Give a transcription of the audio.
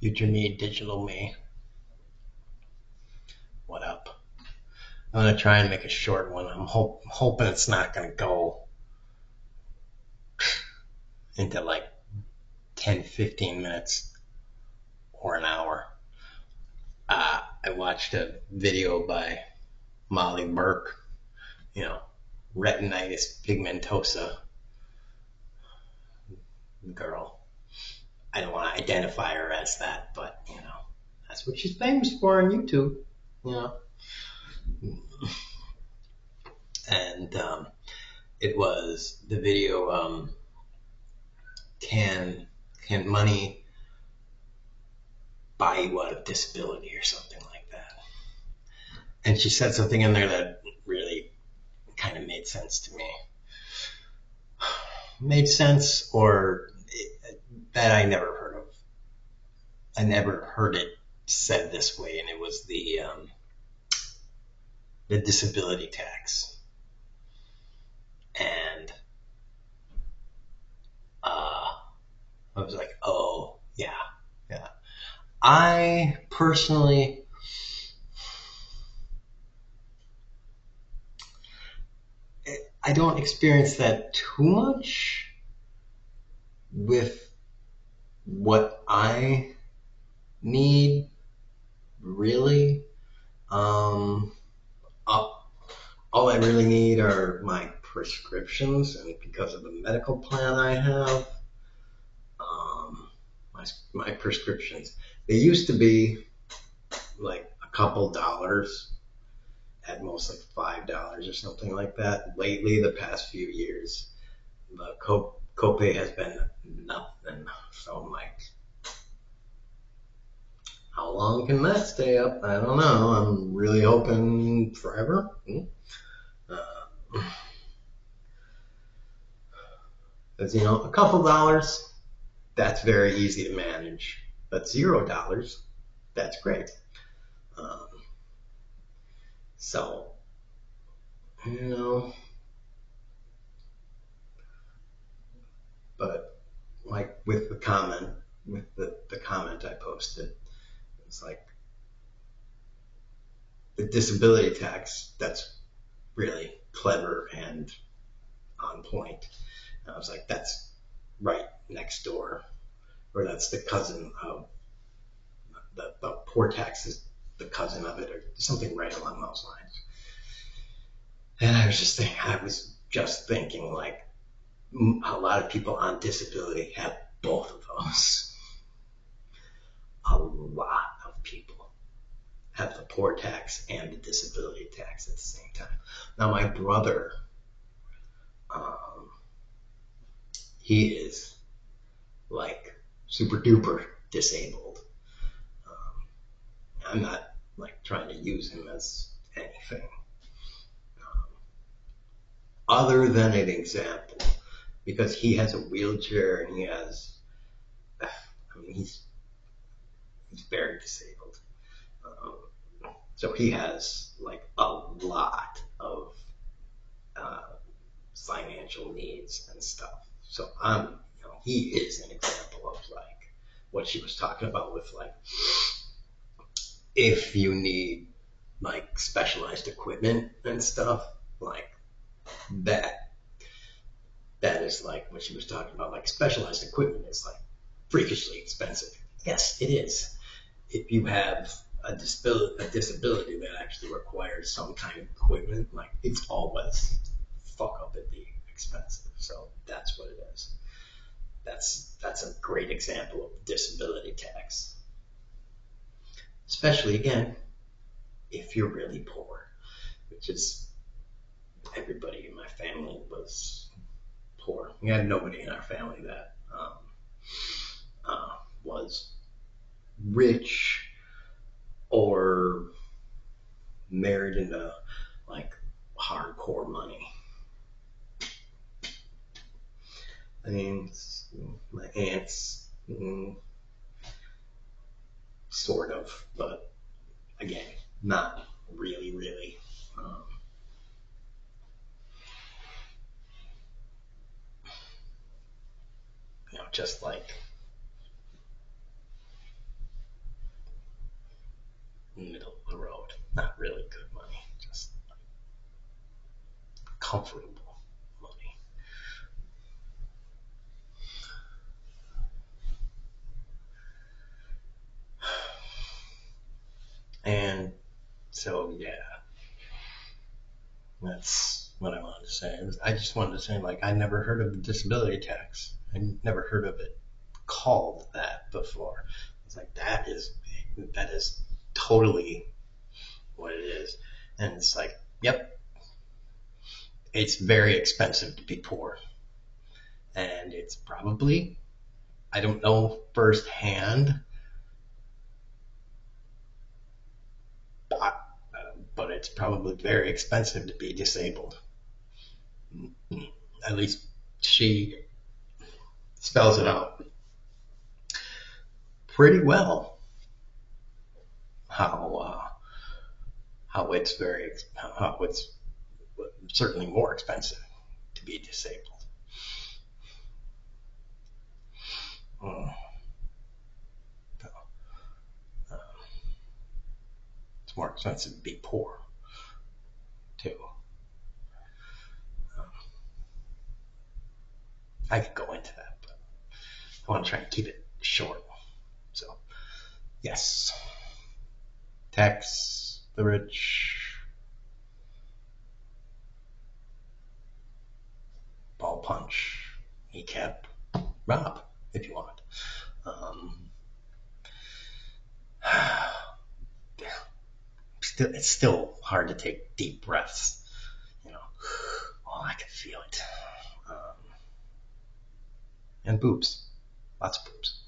Future me, digital me. What up? I'm gonna try and make a short one. I'm hoping it's not gonna go into like 10, 15 minutes or an hour. I watched a video by Molly Burke, you know, retinitis pigmentosa girl. I don't want to identify her as that, but that's what she's famous for on YouTube. You know, and it was the video. Can money buy you out of disability or something like that? And she said something in there that really kind of made sense to me. Made sense, or that I never heard of. I never heard it said this way, and it was the disability tax. And I was like, oh yeah, yeah. I personally, I don't experience that too much with what I need, really. Um, all, all I really need are my prescriptions, and because of the medical plan I have, um, my prescriptions, they used to be like a couple dollars, at most like $5 or something like that. Lately, the past few years, the copay has been nothing. So I'm like, how long can that stay up? I don't know. I'm really hoping forever. Uh, As a couple dollars, that's very easy to manage. But $0, that's great. Um, so, you know, but like with the comment I posted, it's like the disability tax, that's really clever and on point. And I was like, that's right next door, or that's the cousin of the poor tax is the cousin of it, or something right along those lines. And I was just thinking, like, a lot of people on disability have both of those. A lot of people have the poor tax and the disability tax at the same time. Now, my brother, um, he is like super duper disabled. Um, I'm not like trying to use him as anything other than an example, because he has a wheelchair and he has, I mean, he's very disabled. Um, so he has like a lot of uh, financial needs and stuff. So he is an example of like what she was talking about with like, if you need like specialized equipment and stuff like that, that is like what she was talking about. Like specialized equipment is like freakishly expensive. Yes, it is. If you have a disability that actually requires some kind of equipment, like it's always fuck up and be expensive. So that's what it is. That's a great example of disability tax. Especially again, if you're really poor, which is everybody in my family was poor. We had nobody in our family that was rich or married into like hardcore money. I mean, my aunts, sort of, but again, not really, really. Um, just like comfortable money. And so, yeah, that's what I wanted to say. I just wanted to say, like, I never heard of the disability tax. I never heard of it called that before. It's like, that is totally what it is. And it's like, yep, it's very expensive to be poor. And it's probably, I don't know firsthand, but it's probably very expensive to be disabled. At least she spells it out pretty well how it's certainly more expensive to be disabled. Mm. So, it's more expensive to be poor too. Um, I could go into that, but I want to try and keep it short. So, yes, tax the rich, ball punch, kneecap, rob if you want. Um, it's still hard to take deep breaths. You know, oh, I can feel it. And boobs, lots of boobs.